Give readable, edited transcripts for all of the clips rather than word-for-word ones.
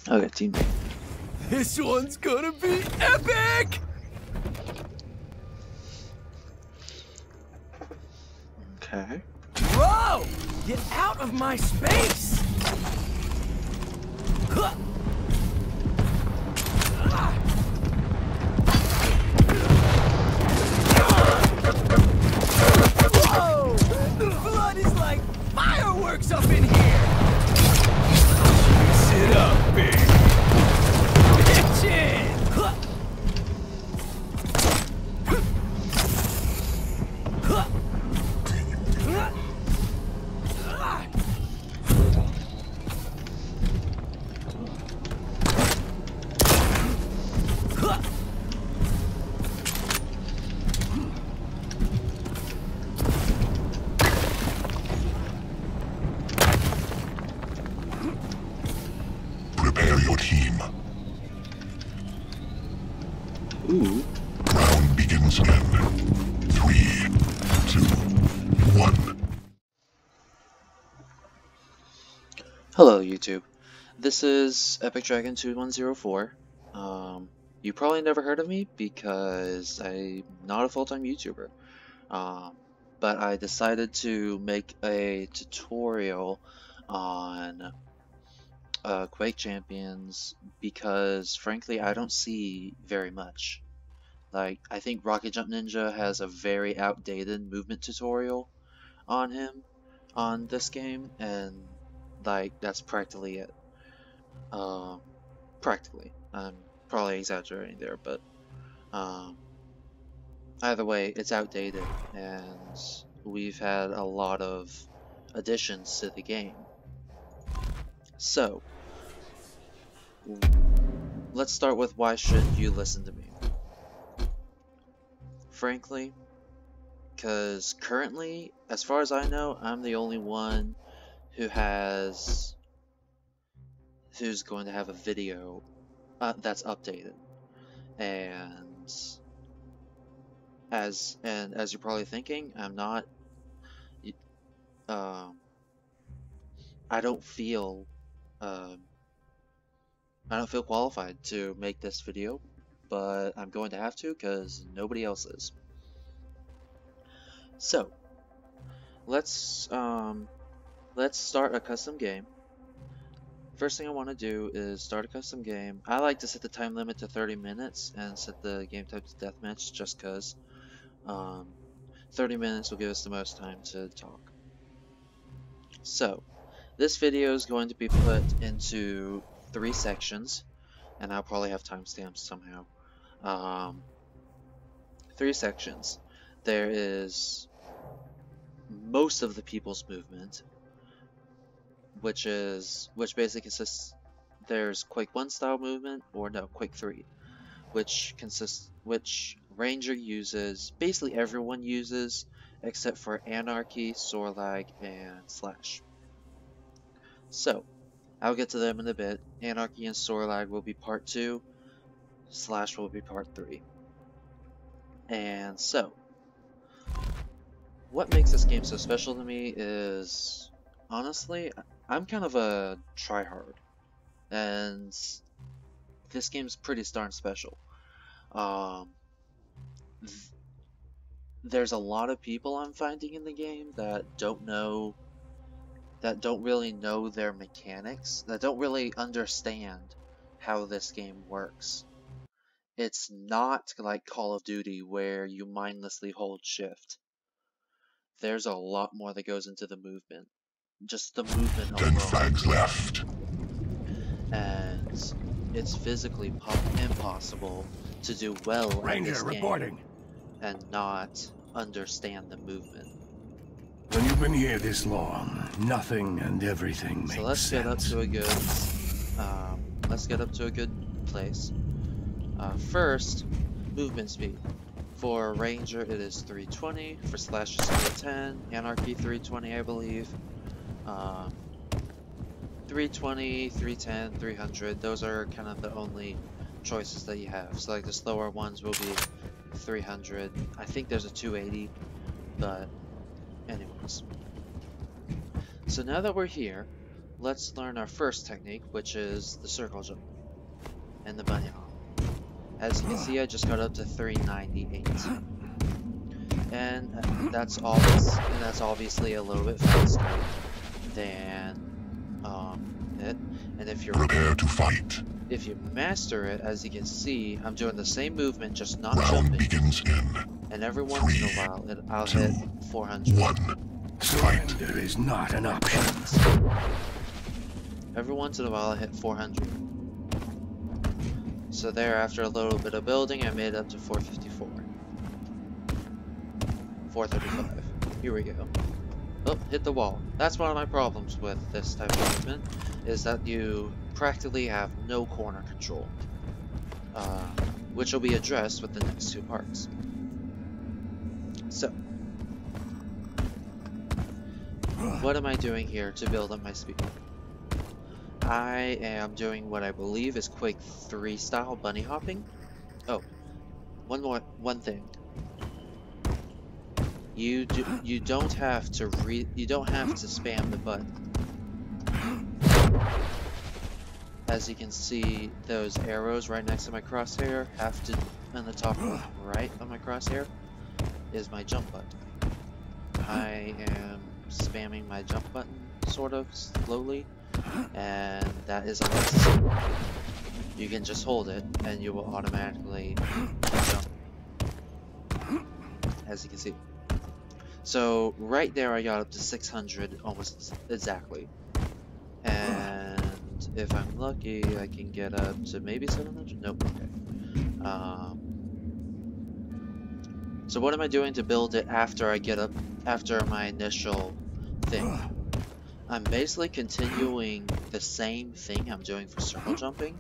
Okay, teammate. This one's gonna be epic! Okay. Bro! Get out of my space! Huh. Whoa! The blood is like fireworks up in here! Sit up, big bitchin'! Prepare your team. Ooh. Round begins in 3, 2, 1. Hello, YouTube. This is Epic Dragon 2104. You probably never heard of me because I'm not a full-time YouTuber. But I decided to make a tutorial on Quake Champions because, frankly, I don't see very much. Like, I think Rocket Jump Ninja has a very outdated movement tutorial on him on this game, and like that's practically it. Practically. I'm probably exaggerating there, but either way, it's outdated, and we've had a lot of additions to the game. So, let's start with why should you listen to me? Frankly, because currently, as far as I know, I'm the only one who's going to have a video that's updated, and as you're probably thinking, I'm not. I don't feel qualified to make this video, but I'm going to have to because nobody else is. So let's start a custom game. First thing I want to do is start a custom game. I like to set the time limit to 30 minutes and set the game type to deathmatch just because 30 minutes will give us the most time to talk. So this video is going to be put into 3 sections, and I'll probably have timestamps somehow. 3 sections. There is most of the people's movement, which basically consists. There's Quake 1 style movement, or no, Quake 3, which Ranger uses. Basically, everyone uses except for Anarki, Sorlag, and Slash. So, I'll get to them in a bit. Anarki and Sorlag will be part 2. Slash will be part 3. And so, what makes this game so special to me is, honestly, I'm kind of a tryhard, and this game's pretty darn special. There's a lot of people I'm finding in the game that don't really know their mechanics, that don't really understand how this game works. It's not like Call of Duty where you mindlessly hold shift. There's a lot more that goes into the movement. Just the movement alone. 10 frags left. And it's physically impossible to do well in this game and not understand the movement. When you've been here this long, nothing and everything makes sense. So let's get up to a good place. First, movement speed. For Ranger, it is 320. For Slash, it's 310. Anarki, 320, I believe. 320, 310, 300. Those are kind of the only choices that you have. So like the slower ones will be 300. I think there's a 280, but anyways. So now that we're here, let's learn our first technique, which is the circle jump and the bunny hop. As you can see, I just got up to 398. And that's obviously a little bit faster than it. And if you're Prepare to fight. if you master it, as you can see, I'm doing the same movement, just not Round jumping. begins in And every once in a while, I'll hit 400. 1. Fight. Surrender is not an option. Every once in a while, I hit 400. So there, after a little bit of building, I made it up to 454. 435. Here we go. Oh, hit the wall. That's one of my problems with this type of movement, is that you practically have no corner control. Which will be addressed with the next two parts. So, what am I doing here to build up my speed? I am doing what I believe is Quake 3 style bunny hopping. Oh, one thing. You don't have to spam the button. As you can see, those arrows right next to my crosshair on the top right of my crosshair is my jump button. I am spamming my jump button sort of slowly, and that is unnecessary. You can just hold it and you will automatically jump, as you can see. So right there I got up to 600 almost exactly, and if I'm lucky I can get up to maybe 700. Nope. Okay. So what am I doing to build it after my initial thing? I'm basically continuing the same thing I'm doing for circle jumping.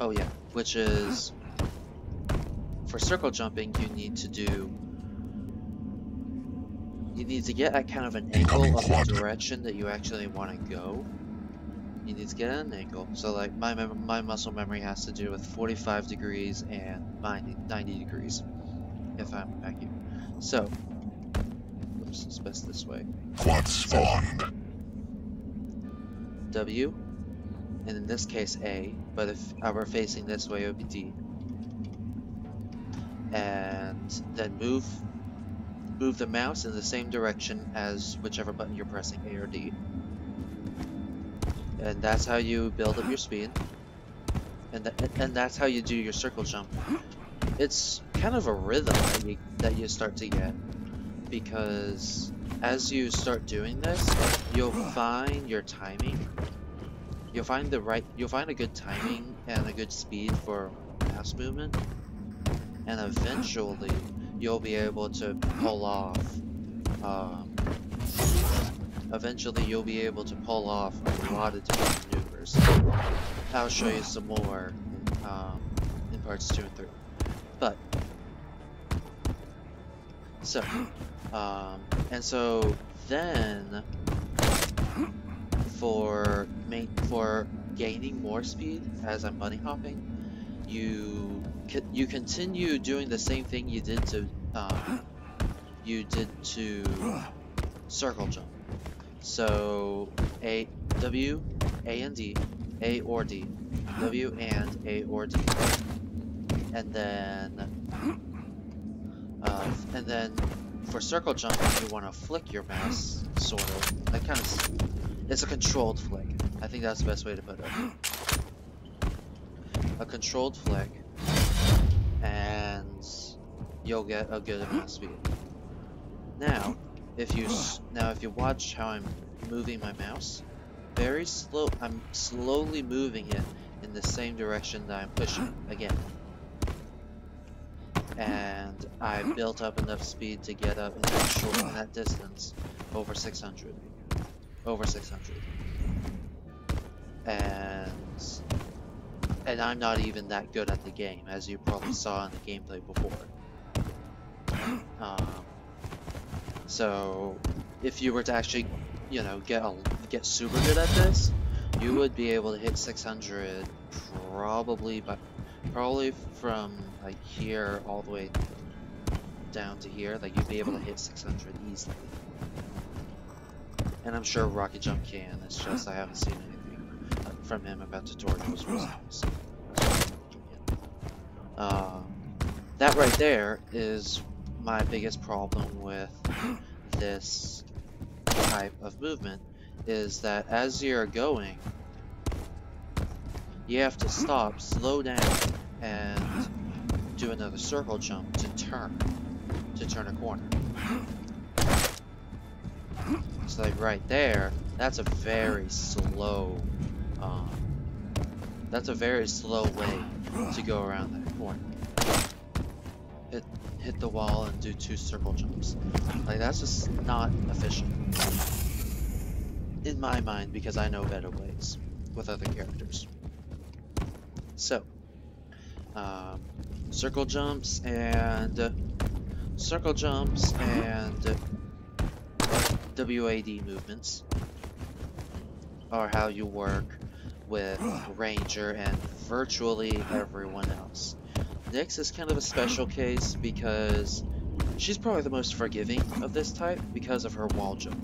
Oh yeah, which is, for circle jumping you need to get at kind of an angle of the direction that you actually want to go. You need to get at an angle. So like my muscle memory has to do with 45 degrees and 90 degrees. If I'm back here. So, oops, it's best this way. Quad spawned. W, and in this case A, but if I were facing this way it would be D. And then move the mouse in the same direction as whichever button you're pressing, A or D. And that's how you build up your speed. And that's how you do your circle jump. It's kind of a rhythm that you start to get, because as you start doing this, you'll find your timing. You'll find a good timing and a good speed for mouse movement, and eventually you'll be able to pull off. Eventually you'll be able to pull off a lot of different maneuvers. I'll show you some more in parts 2 and 3. But so then for gaining more speed as I'm bunny hopping, you continue doing the same thing you did to circle jump. So W, A and D, A or D, W and A or D. And then for circle jumping, you want to flick your mouse, sort of. That kind of, it's a controlled flick. I think that's the best way to put it. A controlled flick, and you'll get a good amount of speed. Now, if you watch how I'm moving my mouse, very slow. I'm slowly moving it in the same direction that I'm pushing again. And I built up enough speed to get up in that distance over 600. And I'm not even that good at the game, as you probably saw in the gameplay before. So if you were to actually, get super good at this, you would be able to hit 600 probably from like here all the way down to here. Like you'd be able to hit 600 easily. And I'm sure Rocket Jump can. It's just I haven't seen anything from him about tutorials was nice. That right there is my biggest problem with this type of movement, is that as you're going, you have to stop, slow down, and do another circle jump to turn a corner. So like right there, that's a very slow way to go around that corner. Hit the wall and do 2 circle jumps. Like, that's just not efficient in my mind, because I know better ways with other characters. So circle jumps and WAD movements are how you work with Ranger and virtually everyone else. Nyx is kind of a special case because she's probably the most forgiving of this type because of her wall jump.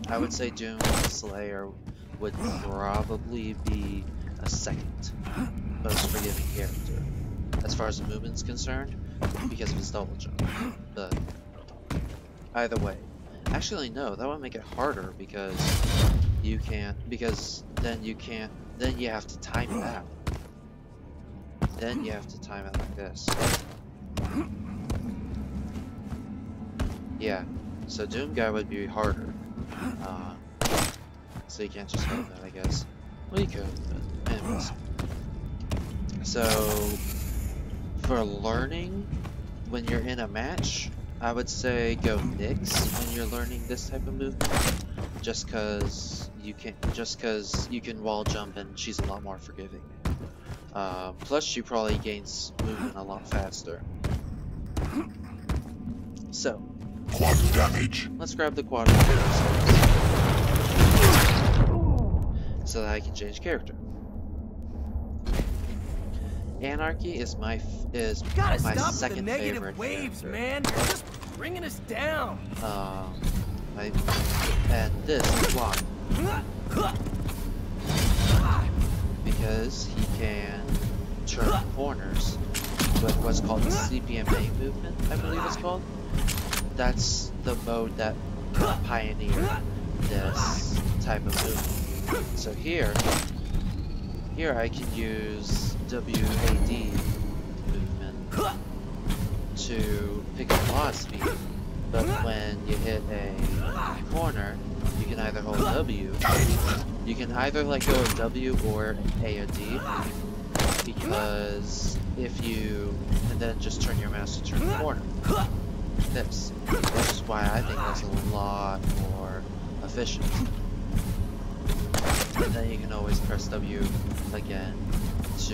I would say Doom Slayer would probably be a second most forgiving character as far as the movement's concerned because of his double jump. But either way, actually no, that would make it harder because then you have to time it out. Then you have to time it like this. Yeah, so Doom Guy would be harder. So you can't just hold that, I guess. Well, you could, but anyways. So, for learning, when you're in a match, I would say go Nyx when you're learning this type of movement. Just cause you can wall jump and she's a lot more forgiving. Plus she probably gains movement a lot faster. So, Quad damage. let's grab the quad so that I can change character. Anarki is my second favorite waves, character. man. You're just bringing us down. And this is why. Because he can turn corners with what's called the CPMA movement, I believe it's called. That's the mode that pioneered this type of movement. So here I can use WAD movement to pick up law speed, but when you hit a corner, you can either hold W, you can either let go of W or A or D, because and then just turn your mouse to turn the corner. This, which is why I think that's a lot more efficient. And then you can always press W again to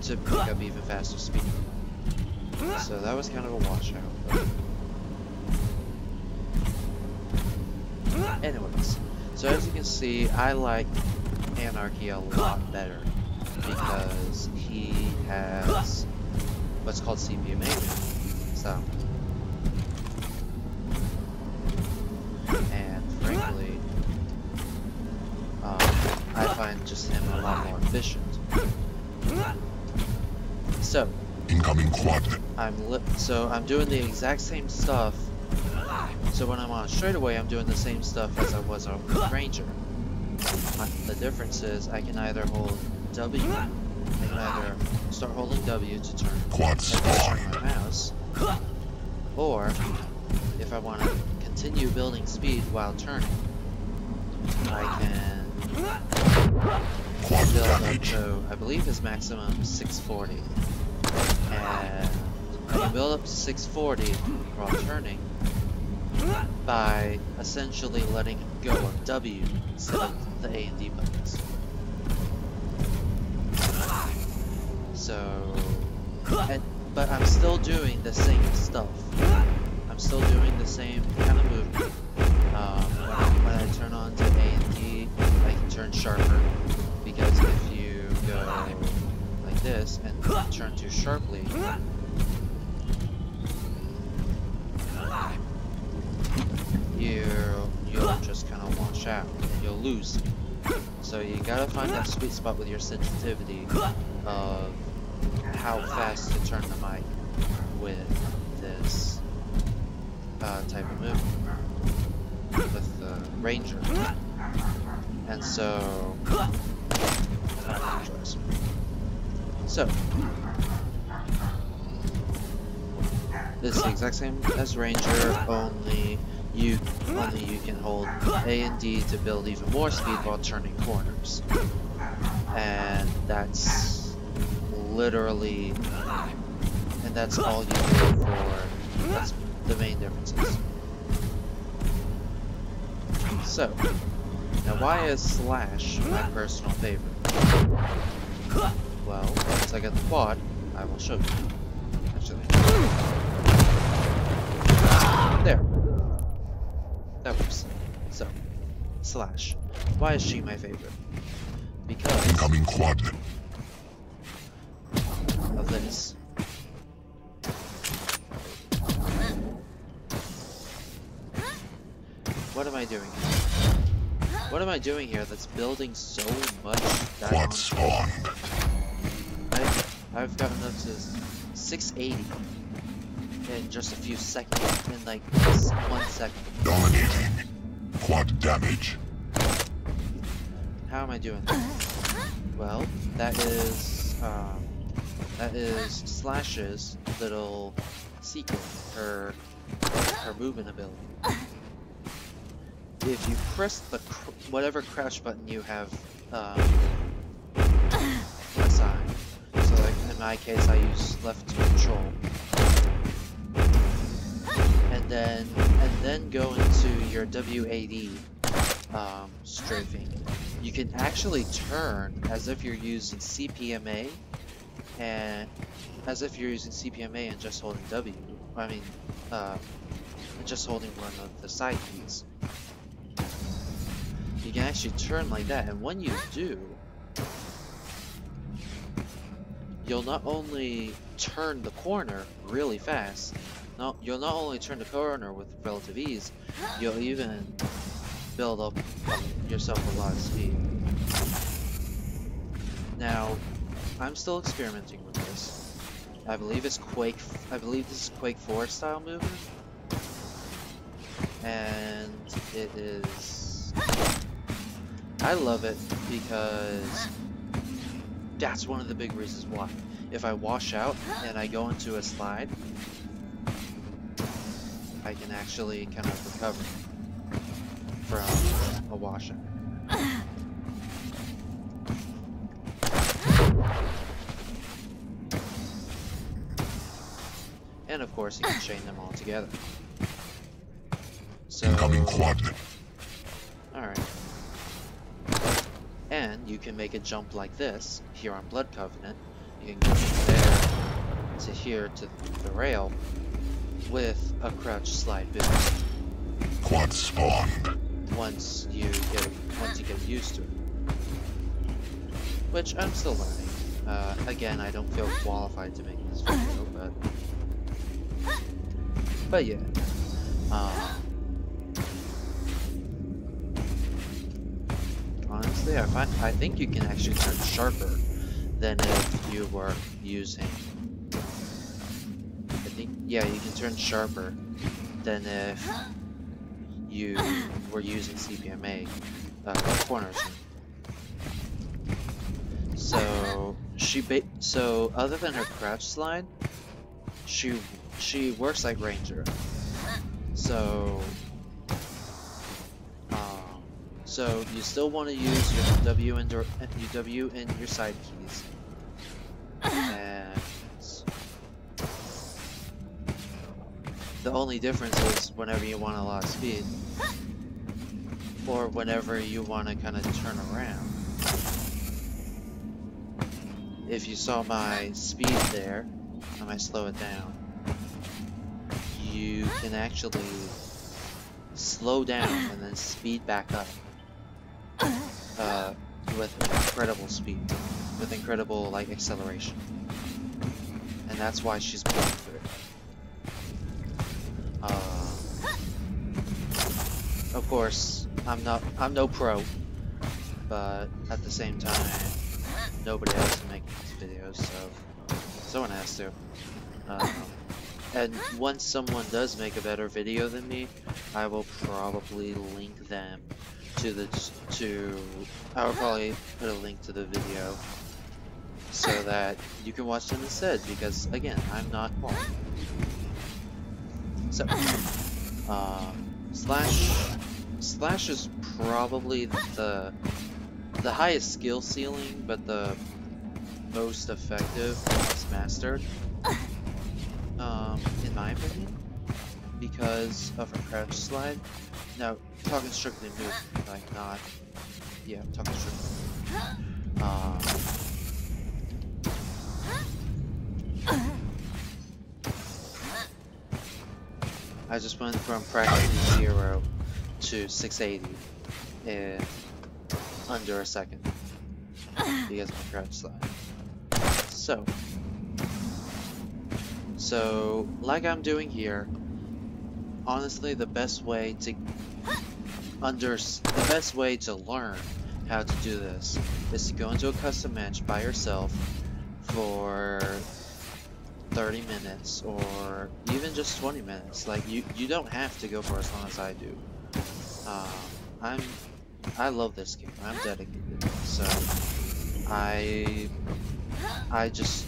pick up even faster speed. So that was kind of a washout. But anyways, so as you can see, I like Anarki a lot better because he has what's called CPMA. So, and frankly, I find just him a lot more efficient. So, Incoming quad. I'm doing the exact same stuff. So when I'm on a straightaway, I'm doing the same stuff as I was on Ranger. The difference is I can either hold W, I can either start holding W to turn Quad spawn. my mouse, or if I want to continue building speed while turning, I can Quad build up damage. to, I believe his maximum is 640, and I can build up to 640 while turning by essentially letting go of W instead of the A and D buttons. So, but I'm still doing the same stuff. I'm still doing the same kind of movement. When I turn on to A and D, I can turn sharper, because if you go like this and turn too sharply, you'll just kind of wash out and you'll lose. So you gotta find that sweet spot with your sensitivity of how fast to turn the mic with this type of movement with the Ranger. And so, so this is the exact same as Ranger, only you can hold A and D to build even more speed while turning corners. And that's literally, and that's all you do for, that's the main differences. So, now why is Slash my personal favorite? Well, once I get the quad, I will show you. Actually. There. That works. So, Slash. Why is she my favorite? Because Incoming quad. of this. What am I doing here? What am I doing here that's building so much Quad down? spawned. I've gotten up to 680 in just a few seconds, in like 1 second. Dominating. Quad damage. How am I doing that? Well, that is Slash's little secret, her movement ability. If you press the whatever crouch button you have assigned, so like in my case I use left to control, and then go into your WAD strafing, you can actually turn as if you're using CPMA and just holding W. I mean, just holding one of the side keys. You can actually turn like that, and when you do, you'll not only turn the corner really fast, you'll not only turn the corner with relative ease, you'll even build up yourself a lot of speed. Now, I'm still experimenting with this. I believe this is Quake 4 style movement, and it is. I love it because that's one of the big reasons why. If I wash out and I go into a slide, I can actually kind of recover from a washout. And of course, you can chain them all together. So, Incoming quad. alright. And you can make a jump like this here on Blood Covenant. You can go from there to here to the rail with a crouch slide boost. Quad spawned. Once you get used to it, which I'm still learning. Again, I don't feel qualified to make this video, but yeah. Honestly, I think you can actually turn sharper than if you were using. Yeah, you can turn sharper than if you were using CPMA corners. So other than her crouch slide, she works like Ranger. So you still want to use your W and your side keys, and the only difference is whenever you want a lot of speed, or whenever you want to kind of turn around. If you saw my speed there, I might slow it down. You can actually slow down and then speed back up with incredible speed, with incredible like acceleration, and that's why she's going through. course, I'm no pro, but at the same time, nobody else can make these videos, so someone has to. And once someone does make a better video than me, I will probably link them to I will probably put a link to the video so that you can watch them instead, because again, I'm not qualified. So, Slash is probably the highest skill ceiling, but the most effective once mastered, in my opinion, because of her crouch slide. Now, talking strictly Noob, like not, yeah, talking strictly. I just went from practically 0 to 680 in under a second because of my crouch slide. So like I'm doing here, honestly, the best way to learn how to do this is to go into a custom match by yourself for 30 minutes or even just 20 minutes. Like you don't have to go for as long as I do. I love this game. I'm dedicated. So I just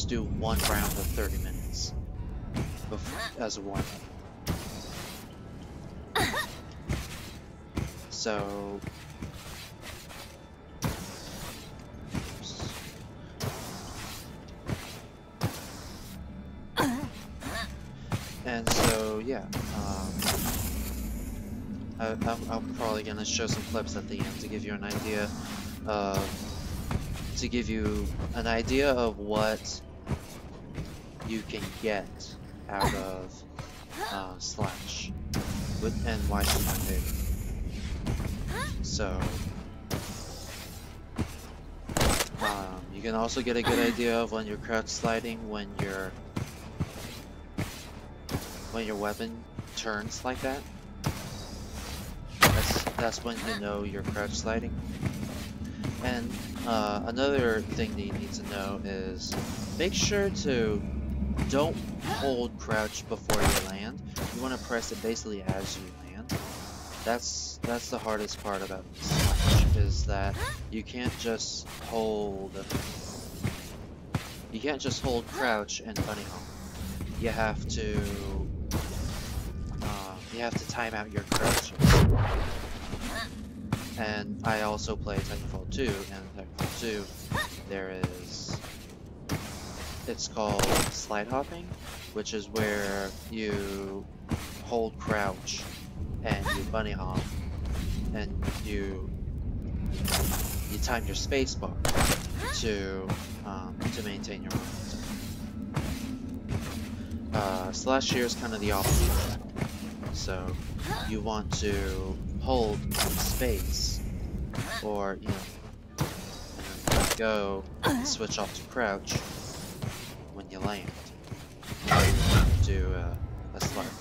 do one round of 30 minutes as a warm-up. So and so yeah, I'm probably gonna show some clips at the end to give you an idea of what you can get out of Slash, and why she's my favorite. So you can also get a good idea of when you're crouch sliding when your weapon turns like that. That's when you know you're crouch sliding. And another thing that you need to know is make sure to don't hold crouch before you land. You want to press it basically as you land. That's the hardest part about Slash, is that you can't just hold crouch and bunny hop. You have to time out your crouches. And I also play Titanfall 2, and in Titanfall 2 it's called slide hopping, which is where you hold crouch and you bunny hop and you time your spacebar to maintain your momentum. Slash here is kind of the opposite. So you want to hold space, or go and switch off to crouch when you land. Do a slide.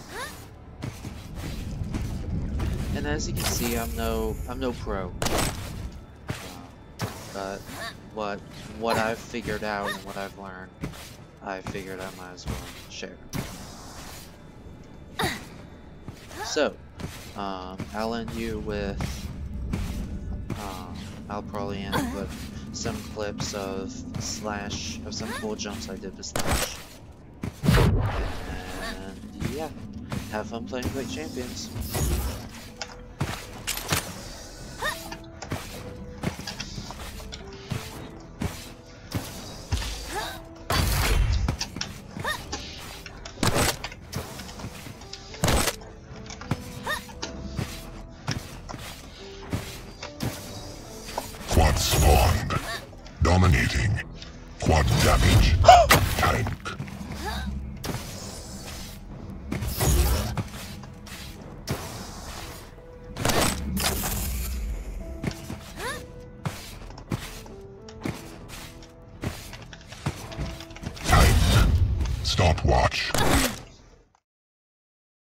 And as you can see, I'm no pro, but what I've figured out and what I've learned, I figured I might as well share. So, I'll end you with, I'll probably end with some clips of Slash, of some cool jumps I did with Slash. And yeah, have fun playing Quake Champions. Quad spawned. Dominating. Quad damage. Time